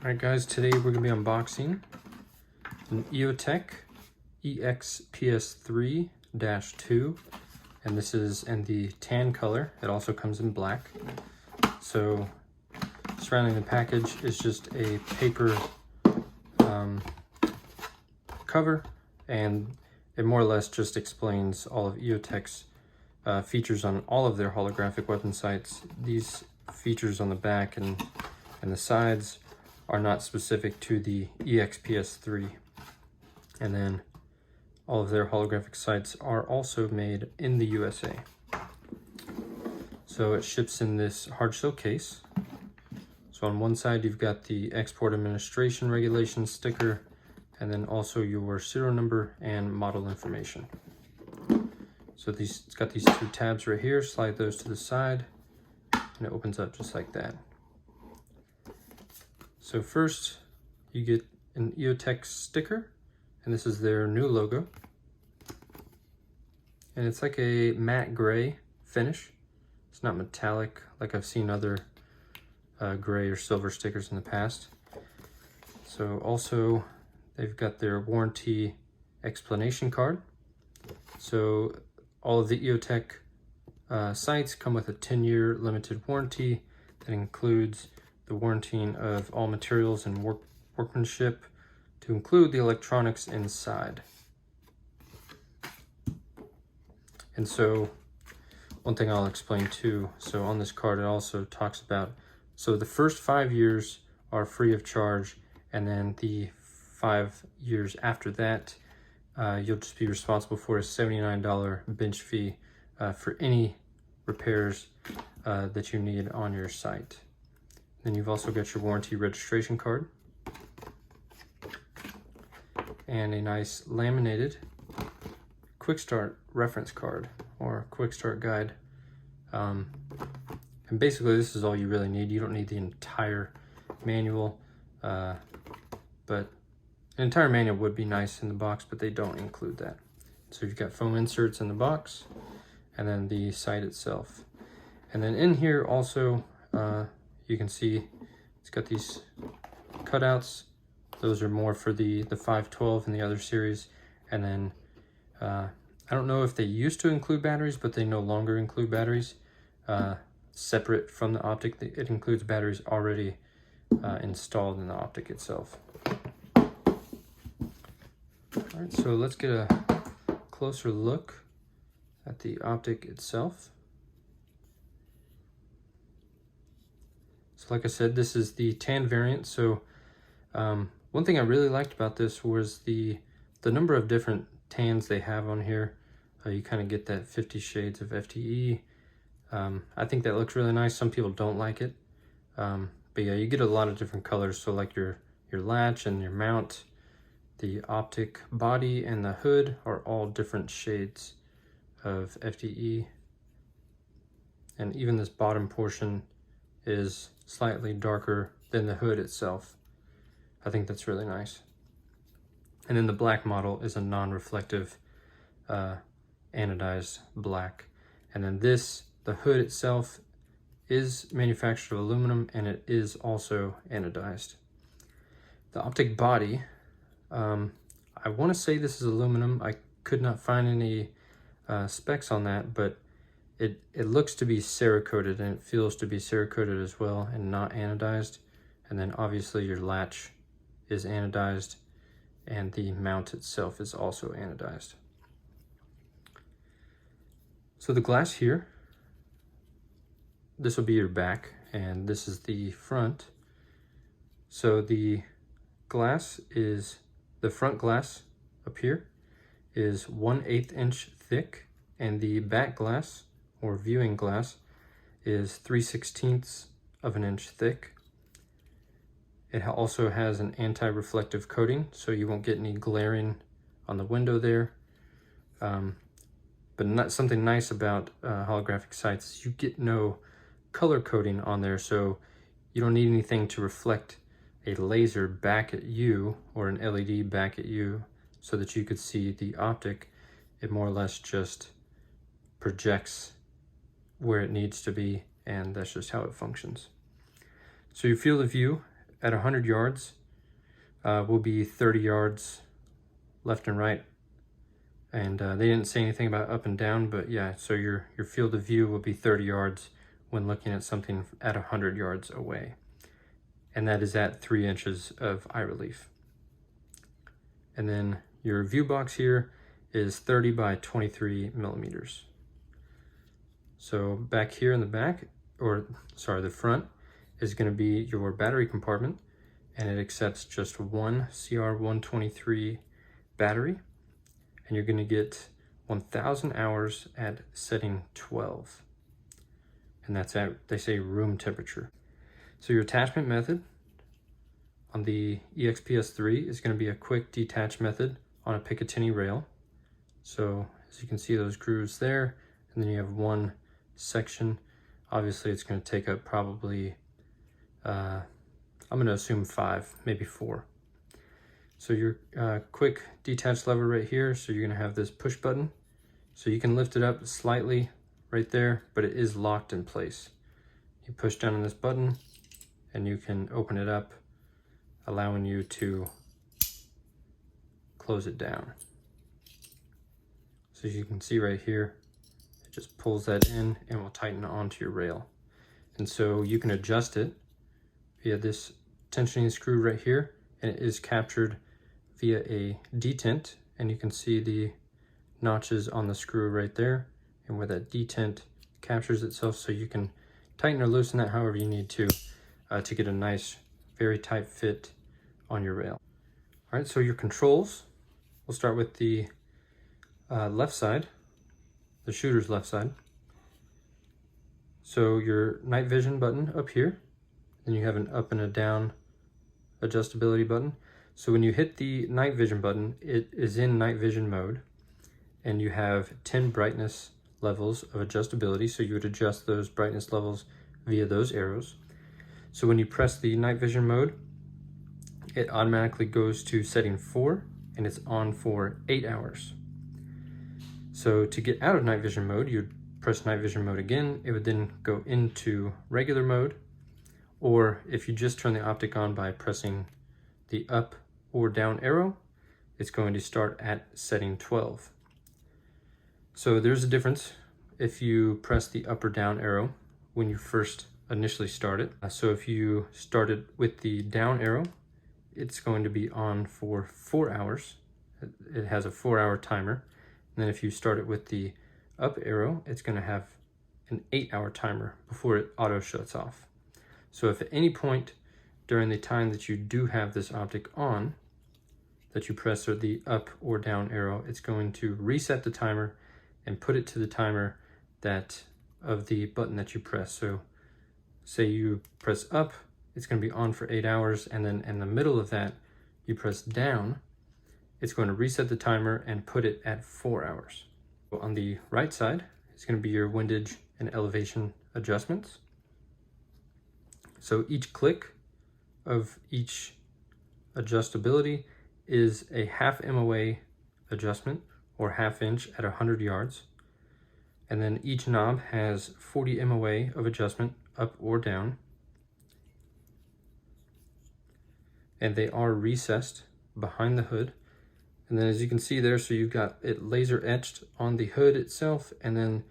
Alright guys, today we're going to be unboxing an EOTech EXPS3-2, and this is in the tan color. It also comes in black. So surrounding the package is just a paper cover, and it more or less just explains all of EOTech's features on all of their holographic weapon sights. These features on the back and the sides are not specific to the EXPS3. And then all of their holographic sights are also made in the USA. So it ships in this hard shell case. So on one side you've got the Export Administration Regulations sticker, and then also your serial number and model information. So it's got these two tabs right here. Slide those to the side and it opens up just like that. So first you get an EOTech sticker, and this is their new logo. And it's like a matte gray finish. It's not metallic like I've seen other gray or silver stickers in the past. So also they've got their warranty explanation card. So all of the EOTech sights come with a 10-year limited warranty that includes the warranting of all materials and workmanship, to include the electronics inside. And so one thing I'll explain too, so on this card it also talks about, so the first 5 years are free of charge, and then the 5 years after that you'll just be responsible for a $79 bench fee for any repairs that you need on your site. Then you've also got your warranty registration card and a nice laminated quick start reference card or quick start guide. And basically this is all you really need. You don't need the entire manual, but an entire manual would be nice in the box, but they don't include that. So you've got foam inserts in the box, and then the sight itself. And then in here also, you can see it's got these cutouts. Those are more for the 512 and the other series. And then I don't know if they used to include batteries, but they no longer include batteries. Separate from the optic, it includes batteries already installed in the optic itself. All right, so let's get a closer look at the optic itself. So like I said, this is the tan variant. So one thing I really liked about this was the number of different tans they have on here. You kind of get that 50 shades of FTE. I think that looks really nice. Some people don't like it. But yeah, you get a lot of different colors. So like your latch and your mount, the optic body and the hood are all different shades of FTE. And even this bottom portion is slightly darker than the hood itself. I think that's really nice. And then the black model is a non-reflective anodized black. And then the hood itself is manufactured of aluminum, and it is also anodized. The optic body, I want to say this is aluminum. I could not find any specs on that, but it looks to be Cerakoted, and it feels to be Cerakoted as well and not anodized. And then obviously your latch is anodized, and the mount itself is also anodized. So the glass here, this will be your back, and this is the front. So the glass is, the front glass up here is 1/8 inch thick, and the back glass or viewing glass is 3/16 of an inch thick. It also has an anti-reflective coating, so you won't get any glaring on the window there. But not something nice about holographic sights is you get no color coding on there, so you don't need anything to reflect a laser back at you or an LED back at you so that you could see the optic. It more or less just projects where it needs to be, and that's just how it functions. So your field of view at 100 yards will be 30 yards left and right. And they didn't say anything about up and down, but yeah, so your field of view will be 30 yards when looking at something at 100 yards away. And that is at 3 inches of eye relief. And then your view box here is 30 by 23 millimeters. So back here in the back, or sorry, the front is going to be your battery compartment, and it accepts just one CR123 battery, and you're going to get 1,000 hours at setting 12. And that's at, they say, room temperature. So your attachment method on the EXPS3 is going to be a quick detach method on a Picatinny rail. So as you can see, those grooves there, and then you have one section. Obviously it's going to take up probably, I'm going to assume 5, maybe 4. So your quick detach lever right here, so you're going to have this push button. So you can lift it up slightly right there, but it is locked in place. You push down on this button and you can open it up, allowing you to close it down. So as you can see right here, it just pulls that in and will tighten onto your rail. And so you can adjust it via this tensioning screw right here, and it is captured via a detent, and you can see the notches on the screw right there and where that detent captures itself, so you can tighten or loosen that however you need to get a nice, very tight fit on your rail. All right, so your controls, we'll start with the left side, the shooter's left side. So your night vision button up here, then you have an up and a down adjustability button. So when you hit the night vision button, it is in night vision mode, and you have 10 brightness levels of adjustability. So you would adjust those brightness levels via those arrows. So when you press the night vision mode, it automatically goes to setting 4, and it's on for 8 hours. So to get out of night vision mode, you'd press night vision mode again. It would then go into regular mode, or if you just turn the optic on by pressing the up or down arrow, it's going to start at setting 12. So there's a difference if you press the up or down arrow when you first initially start it. So if you started with the down arrow, it's going to be on for 4 hours. It has a 4-hour timer. And then if you start it with the up arrow, it's going to have an 8-hour timer before it auto shuts off. So if at any point during the time that you do have this optic on, that you press the up or down arrow, it's going to reset the timer and put it to the timer that of the button that you press. So say you press up, it's going to be on for 8 hours, and then in the middle of that, you press down, it's going to reset the timer and put it at 4 hours. So on the right side, it's going to be your windage and elevation adjustments. So each click of each adjustability is a half MOA adjustment, or ½ inch at 100 yards. And then each knob has 40 MOA of adjustment up or down. And they are recessed behind the hood. And then as you can see there, so you've got it laser etched on the hood itself, and then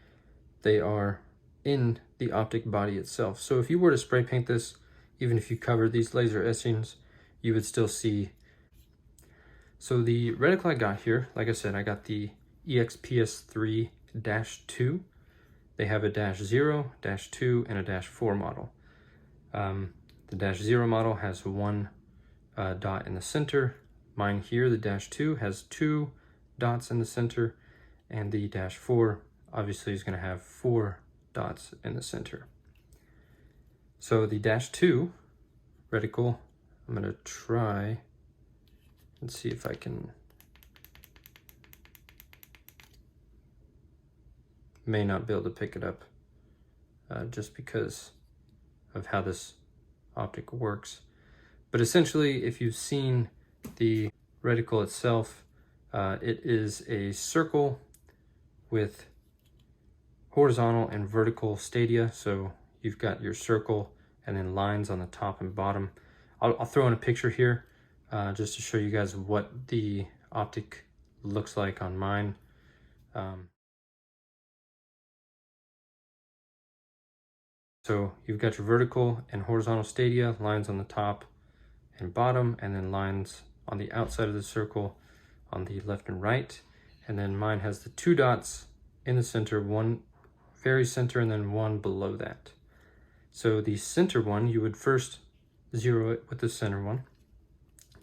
they are in the optic body itself. So if you were to spray paint this, even if you covered these laser etchings, you would still see. So the reticle I got here, like I said, I got the EXPS3-2. They have a -0, -2, and a -4 model. The -0 model has one dot in the center. Mine here, the -2, has 2 dots in the center, and the -4 obviously is going to have 4 dots in the center. So the -2 reticle, I'm going to try and see if I can, may not be able to pick it up just because of how this optic works. But essentially, if you've seen the reticle itself, it is a circle with horizontal and vertical stadia. So you've got your circle and then lines on the top and bottom. I'll throw in a picture here just to show you guys what the optic looks like on mine. So you've got your vertical and horizontal stadia, lines on the top and bottom, and then lines on the outside of the circle on the left and right. And then mine has the 2 dots in the center, one very center and then one below that. So the center one, you would first zero it with the center one,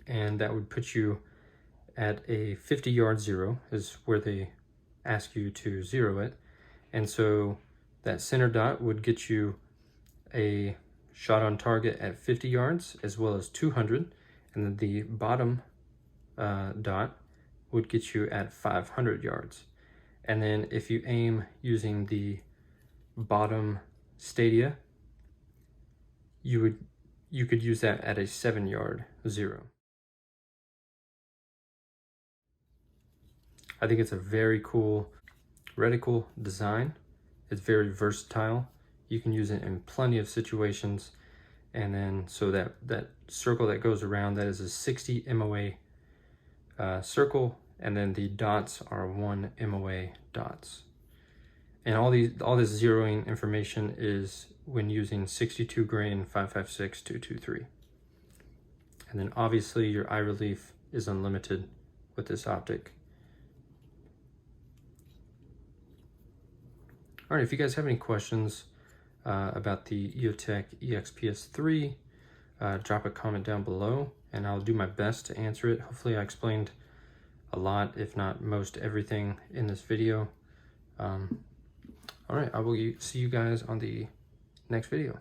and that would put you at a 50-yard zero is where they ask you to zero it. And so that center dot would get you a shot on target at 50 yards as well as 200, and then the bottom dot would get you at 500 yards. And then if you aim using the bottom stadia, you could use that at a 7-yard zero. I think it's a very cool reticle design. It's very versatile. You can use it in plenty of situations. And then so that circle that goes around, that is a 60 MOA circle, and then the dots are 1 MOA dots. And all this zeroing information is when using 62 grain 5.56-223. And then obviously your eye relief is unlimited with this optic. All right, if you guys have any questions about the EOTech EXPS3, drop a comment down below and I'll do my best to answer it. Hopefully I explained a lot, if not most everything in this video. All right, I will see you guys on the next video.